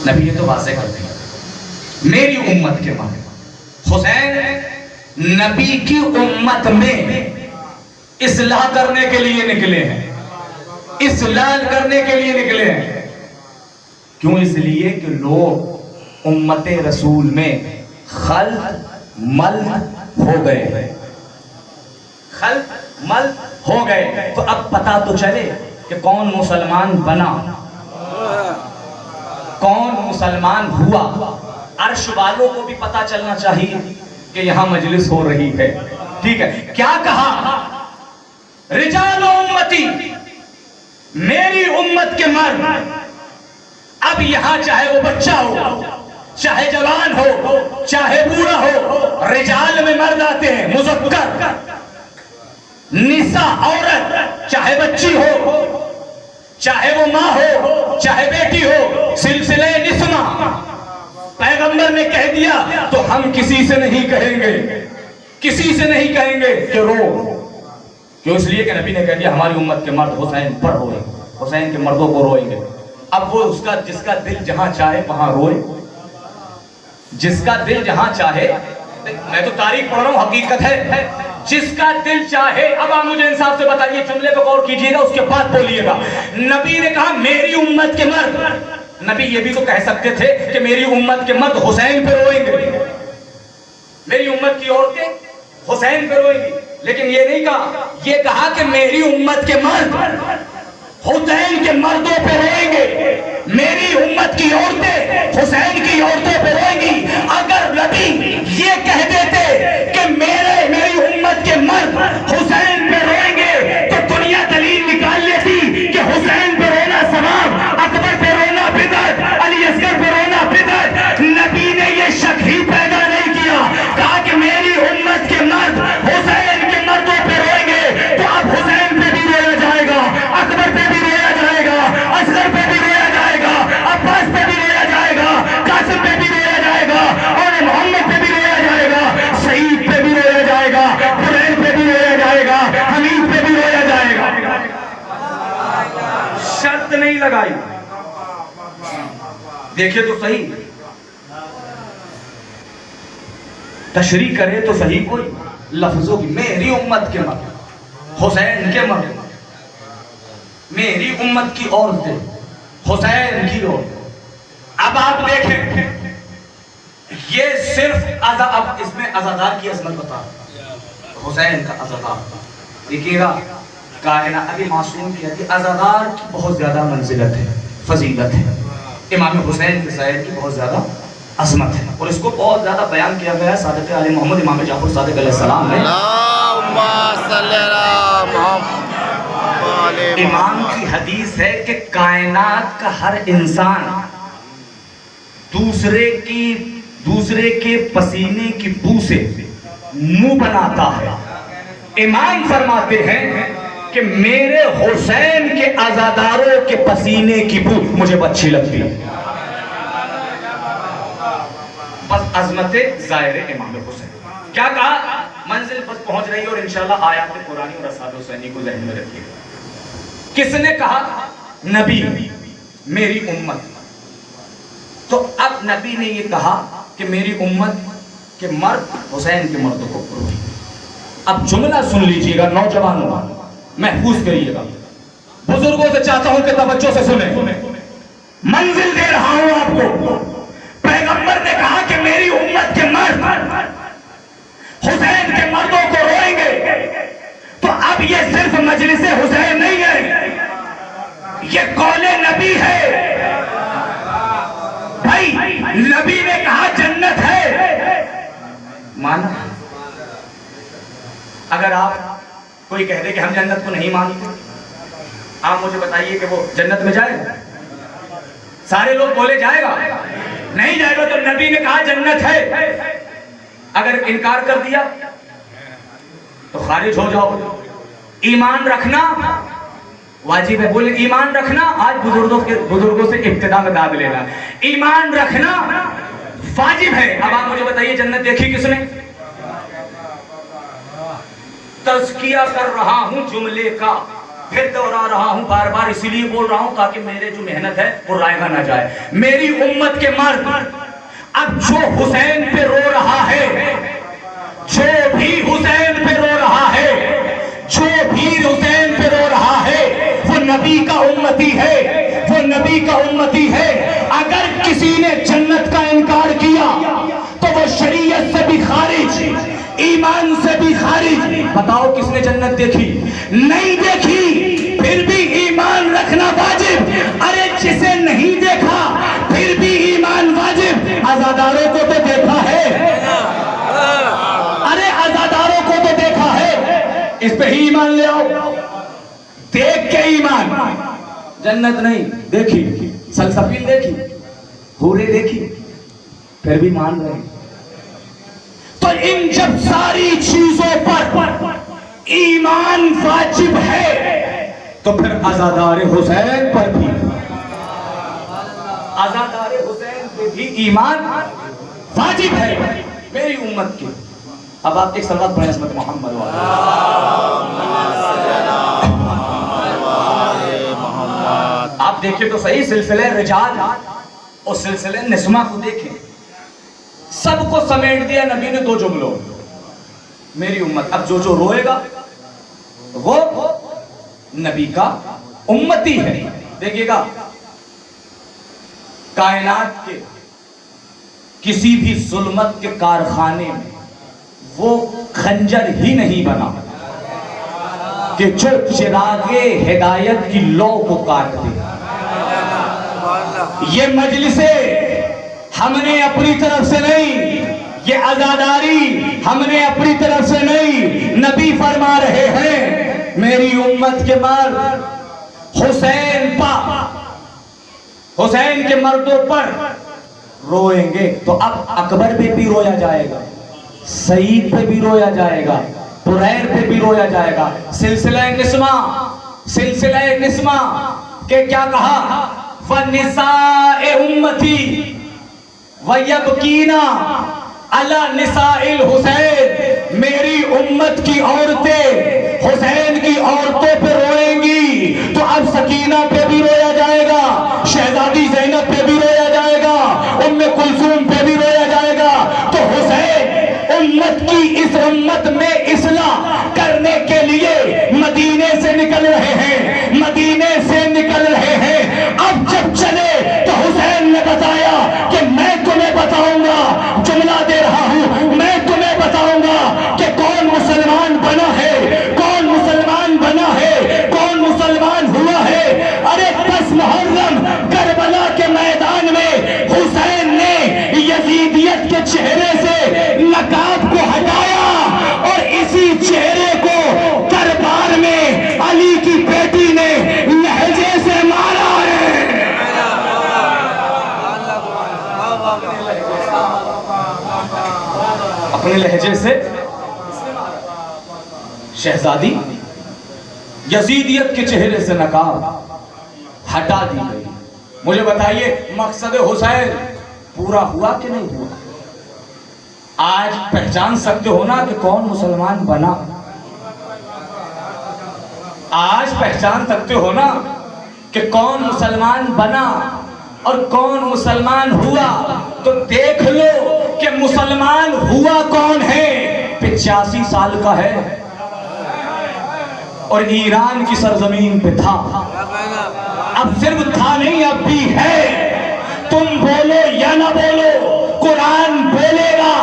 نبی یہ تو واضح کرتے ہیں میری امت کے مارے حسین نبی کی امت میں اصلاح کرنے کے لیے نکلے ہیں، اصلاح کرنے کے لیے نکلے ہیں۔ کیوں؟ اس لیے کہ لوگ امت رسول میں خلط ملط ہو گئے، خلط ملط ہو گئے۔ تو اب پتہ تو چلے کہ کون مسلمان بنا، کون مسلمان ہوا۔ عرش والوں کو بھی پتہ چلنا چاہیے کہ یہاں مجلس ہو رہی ہے، ٹھیک ہے۔ کیا کہا؟ رجال امتی، میری امت کے مرد۔ اب یہاں چاہے وہ بچہ ہو، چاہے جوان ہو، چاہے بوڑھا ہو، رجال میں مرد آتے ہیں، مذکر، نساء عورت، چاہے بچی ہو، چاہے وہ ماں ہو، چاہے بیٹی ہو، سلسلہ نسواں پیغمبر نے کہہ دیا تو ہم کسی سے نہیں کہیں گے، کسی سے نہیں کہیں گے کہ رو۔ کیوں؟ اس لیے کہ نبی نے کہہ دیا ہماری امت کے مرد حسین پر روئے، حسین کے مردوں کو روئیں گے۔ اب وہ جس کا دل جہاں چاہے وہاں روئے، جس کا دل جہاں چاہے، میں تو تاریخ پڑھ رہا ہوں، حقیقت ہے، جس کا دل چاہے۔ اب آپ مجھے انصاف سے بتائیے، جملے پہ غور کیجئے گا، اس کے بعد بولیے گا۔ نبی نے کہا میری امت کے مرد، نبی یہ بھی تو کہہ سکتے تھے کہ میری امت کے مرد حسین پہ روئیں گے، میری امت کی عورتیں حسین پہ روئیں گی، لیکن یہ نہیں کہا، یہ کہا کہ میری امت کے مرد حسین کے مردوں پہ روئیں گے، میری امت کی عورتیں حسین کی عورتوں پہ روئیں گی۔ اگر نبی یہ کہہ دیتے کہ میری امت کے مرد حسین پہ روئیں گے تو دنیا دلیل نکال لیتی کہ حسین پہ رونا ثواب، اکبر پہ رونا بدعت، علی اصغر پہ رونا بدعت۔ نبی نے یہ شک ہی پیدا نہیں کیا، کہا کہ میری امت کے مرد حسین کے مردوں پہ روئیں گے، تو اب حسین پہ بھی رویا جائے گا، اکبر پہ بھی رویا جائے گا، اصغر پہ بھی رویا جائے گا، عباس پہ بھی رویا جائے گا، قاسم پہ بھی رویا جائے گا، اور محمد پہ بھی رویا جائے گا، سعید پہ بھی رویا جائے گا، حسین پہ بھی رویا جائے گا، حمید پہ بھی رویا جائے گا۔ شرط نہیں لگائی، دیکھیں تو صحیح، تشریح کرے تو صحیح کوئی لفظوں کی۔ میری امت کے مرد حسین کے مرد، میری امت کی عورتیں حسین کی عورتیں۔ اب آپ دیکھیں، یہ صرف اب اس میں عزادار کی عظمت بتا، حسین کا عزادار دیکھیے گا، کائنات ابھی معصوم کی ہے، عزادار کی بہت زیادہ منزلت ہے، فضیلت ہے، امام حسین کے سائر کی بہت زیادہ عظمت ہے، اور اس کو بہت زیادہ بیان کیا گیا ہے صادق علی محمد امام جعفر صادق علیہ السلام نے۔ امام کی حدیث ہے کہ کائنات کا ہر انسان دوسرے کے پسینے کی بو سے منہ بناتا ہے۔ امام فرماتے ہیں کہ میرے حسین کے عزاداروں کے پسینے کی بو مجھے اچھی لگتی ہے۔ بس عظمت ظاہر امام حسین، کیا کہا؟ منزل بس پہنچ رہی ہے، اور انشاءاللہ آیات قرآنی اور اسحاد حسینی کو ذہن میں رکھیے گا۔ کس نے کہا؟ نبی، میری امت۔ تو اب نبی نے یہ کہا کہ میری امت کے مرد حسین کے مردوں کو روئیں۔ اب جملہ سن لیجئے گا نوجوانوں، محفوظ کریے گا، بزرگوں سے چاہتا ہوں کہ توجہ سے سنیں، منزل دے رہا ہوں آپ کو۔ پیغمبر نے کہا کہ میری امت کے مرد حسین کے مردوں کو روئیں گے، تو اب یہ صرف مجلس حسین نہیں ہے، یہ قول نبی ہے۔ بھائی نبی نے کہا جنت ہے، مانا؟ اگر آپ کوئی کہہ دے کہ ہم جنت کو نہیں مانتے، آپ مجھے بتائیے کہ وہ جنت میں جائے گا؟ سارے لوگ بولے جائے گا؟ نہیں جائے گا۔ تو نبی نے کہا جنت ہے، اگر انکار کر دیا تو خارج ہو جاؤ۔ ایمان رکھنا واجب ہے، بولے ایمان رکھنا۔ آج بزرگوں سے ابتدا میں داد لینا، ایمان رکھنا واجب ہے۔ اب آپ مجھے بتائیے جنت دیکھی کس نے؟ تزکیہ کر رہا ہوں جملے کا، پھر دوہرا رہا ہوں بار بار اسی لیے بول رہا ہوں تاکہ میرے جو محنت ہے وہ رائگاں نہ جائے. میری امت کے مرد اب جو حسین پہ رو رہا ہے, جو بھی حسین پہ رو رہا ہے, جو بھی حسین پہ رو رہا ہے, وہ نبی کا امتی ہے, وہ نبی کا امتی ہے. اگر کسی نے جنت کا انکار کیا تو وہ شریعت سے بھی خارج, ایمان سے بھی خارج. بتاؤ کس نے جنت دیکھی؟ نہیں دیکھی, پھر بھی ایمان رکھنا واجب. ارے جسے نہیں دیکھا پھر بھی ایمان واجب. عزاداروں کو تو دیکھا ہے, ارے عزاداروں کو تو دیکھا ہے, اس پہ ہی ایمان لے آؤ. دیکھ کے ایمان, جنت نہیں دیکھی, سلسبیل دیکھی, حوریں دیکھی, پھر بھی مان رہے. تو ان جب ساری چیزوں پر ایمان واجب ہے تو پھر عزادار حسین پر بھی, عزادار حسین پہ بھی ایمان واجب ہے میری امت کے. اب آپ ایک صلوات پڑھیں عظمت محمد والا. آپ دیکھیں تو صحیح سلسلہ رجال اور سلسلہ نسمہ کو دیکھیں, سب کو سمیٹ دیا نبی نے دو جملوں, میری امت. اب جو روئے گا وہ نبی کا امتی ہے. دیکھیے گا کائنات کے کسی بھی ظلمت کے کارخانے میں وہ خنجر ہی نہیں بنا کہ جو چراغ ہدایت کی لو کو کاٹ دے. یہ مجلسیں ہم نے اپنی طرف سے نہیں, یہ عزاداری ہم نے اپنی طرف سے نہیں, نبی فرما رہے ہیں میری امت کے مرد حسین حسین کے مردوں پر روئیں گے. تو اب اکبر پہ بھی رویا جائے گا, سعید پہ بھی رویا جائے گا, بریر پہ بھی رویا جائے گا. سلسلہ نسمہ کہ کیا کہا, فَنِسَاءِ أُمَّتِي وَيَبْكِينَ عَلَى نِسَاءِ الْحُسَيْن. میری امت کی عورتیں حسین کی عورتوں پہ روئیں گی. تو اب سکینہ پہ بھی رویا جائے گا, شہزادی زینب پہ بھی رویا جائے گا, ام کلثوم پہ بھی رویا جائے گا. تو حسین امت کی اس امت میں اصلاح کرنے کے لیے مدینے سے نکل رہے ہیں, مدینے سے نکل رہے ہیں. اب جب چلے تو حسین نے بتایا کہ میں تمہیں بتاؤں گا, جملہ دے رہا ہوں, میں تمہیں بتاؤں گا کہ کون مسلمان بنا ہے, کون مسلمان بنا ہے, کون مسلمان ہوا ہے. ارے 10 محرم کربلا کے میدان میں حسین نے یزیدیت کے چہرے سے نقاب کو ہٹایا اور اسی چہرے کو دربار میں علی کی بیٹی نے لہجے سے مارا ہے. اپنے لہجے سے شہزادی یزیدیت کے چہرے سے نقاب ہٹا دی گئی. مجھے بتائیے مقصد حسین پورا ہوا کہ نہیں ہوا؟ آج پہچان سکتے ہو نا کہ کون مسلمان بنا؟ آج پہچان سکتے ہو نا کہ کون مسلمان بنا اور کون مسلمان ہوا؟ تو دیکھ لو کہ مسلمان ہوا کون ہے. 85 سال کا ہے اور ایران کی سرزمین پہ تھا. اب صرف تھا نہیں, اب بھی ہے. تم بولو یا نہ بولو, قرآن بولے گا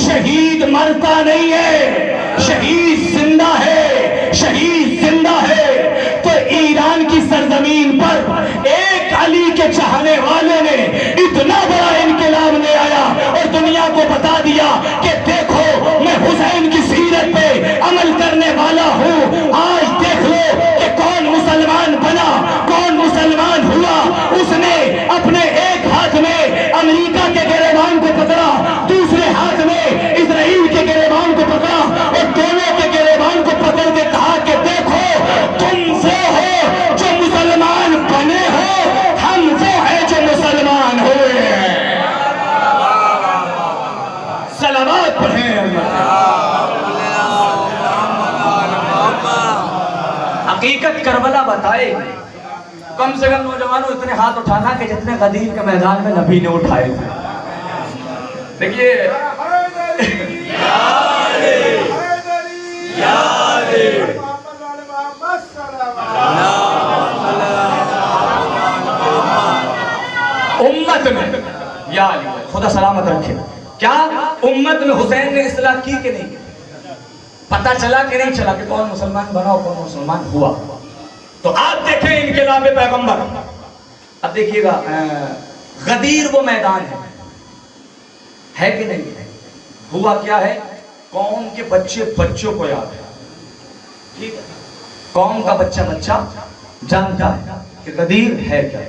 شہید مرتا نہیں ہے, شہید زندہ ہے, شہید زندہ ہے. تو ایران کی سرزمین پر ایک علی کے چاہنے والے نے اتنا بڑا انقلاب لے آیا اور دنیا کو بتا دیا کہ دیکھو میں حسین کی سیرت پہ عمل کرنے والا ہوں. آج دیکھ لو کہ کون مسلمان بنا, کون مسلمان ہوا. اس نے اپنے ایک ہاتھ میں امریکہ کے گریبان کو پکڑا, دوسرے ہاتھ میں اسرائیل کے گریبان کو پکڑا اور دونوں کے گریبان کو پکڑ کے کہا کہ دیکھو تم وہ ہو جو مسلمان بنے ہو, ہم وہ ہیں جو مسلمان ہوئے ہیں. صلوات پڑھیں. اب حقیقت کربلا بتائے گی. کم سے کم نوجوانوں اتنے ہاتھ اٹھانا کہ جتنے غدیر کے میدان میں نبی نے اٹھائے تھے. دیکھیے امت میں یا علی خدا سلامت رکھے کیا امت میں حسین نے اصلاح کی کہ نہیں؟ پتہ چلا کہ نہیں چلا کہ کون مسلمان بنا اور کون مسلمان ہوا؟ تو آپ دیکھیں انقلاب پیغمبر. اب دیکھیے گا غدیر وہ میدان ہے کہ نہیں ہے؟ ہوا کیا ہے؟ قوم کے بچوں کو یاد ہے. ٹھیک ہے، قوم کا بچہ جانتا ہے کہ غدیر ہے کیا.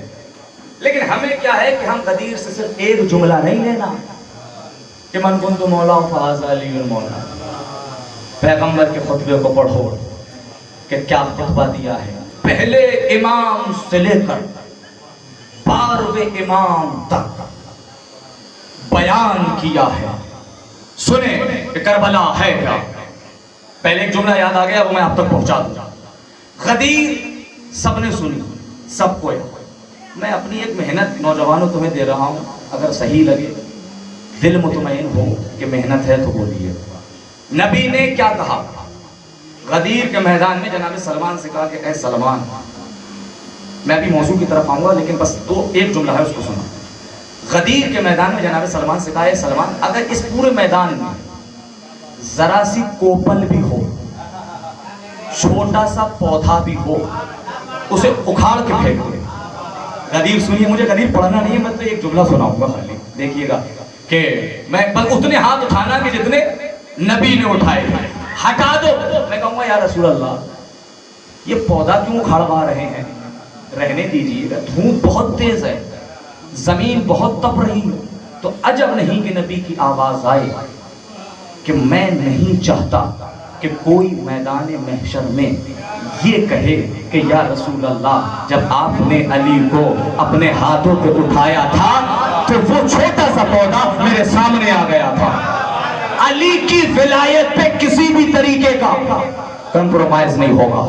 لیکن ہمیں کیا ہے کہ ہم غدیر سے صرف ایک جملہ نہیں لینا کہ من کنت مولا فہذا علی المولا. پیغمبر کے خطبے کو پڑھو کہ کیا خطبہ دیا ہے. پہلے امام سے لے کر 12ویں امام تک بیان کیا ہے. سنیں کہ کربلا ہے کیا. پہلے ایک جملہ یاد آ گیا وہ میں آپ تک پہنچا دوں. غدیر سب نے سنی، سب کو یاد. میں اپنی ایک محنت نوجوانوں تمہیں دے رہا ہوں، اگر صحیح لگے دل مطمئن ہو کہ محنت ہے تو بولیے. نبی نے کیا کہا؟ غدیر کے میدان میں جناب سلمان سے کہا کہ اے سلمان، میں ابھی موضوع کی طرف آؤں گا لیکن بس ایک جملہ ہے اس کو سنا. غدیر کے میدان میں جناب سلمان سے کہا اے سلمان، اگر اس پورے میدان میں ذرا سی کوپل بھی ہو، چھوٹا سا پودا بھی ہو، اسے اکھاڑ کے پھینک دے. غدیر سنیے، مجھے غدیر پڑھنا نہیں ہے، میں تو ایک جملہ سناؤں گا خالی. دیکھیے گا کہ میں بس اتنے ہاتھ اٹھانا کہ جتنے نبی نے اٹھائے. ہٹا دو. میں کہوں گا یا رسول اللہ یہ پودا کیوں اکھاڑوا رہے ہیں؟ رہنے دیجیے گا، دھوپ بہت تیز ہے، زمین بہت تپ رہی ہے. تو عجب نہیں کہ نبی کی آواز آئے کہ میں نہیں چاہتا کہ کوئی میدان محشر میں یہ کہے کہ یا رسول اللہ جب آپ نے علی کو اپنے ہاتھوں پہ اٹھایا تھا تو وہ چھوٹا سا پودا میرے سامنے آ گیا تھا. علی کی ولایت پہ کسی بھی طریقے کا کمپرومائز نہیں ہوگا،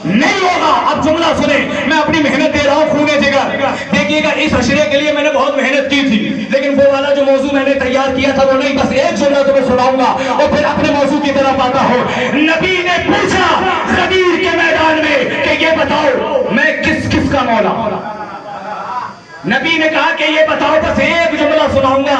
نہیں ہوگا. اب جملہ سنیں، میں اپنی محنت دے رہا ہوں خون جگر. دیکھیے گا اس اشرے کے لیے میں نے بہت محنت کی تھی لیکن وہ والا جو موضوع میں نے تیار کیا تھا وہ نہیں. بس ایک جملہ تمہیں سناؤں گا اور پھر اپنے موضوع کی طرف آتا ہوں. نبی نے پوچھا غدیر کے میدان میں کہ یہ بتاؤ میں کس کس کا مولا. نبی نے کہا کہ یہ بتاؤ، بس ایک جملہ سناؤں گا.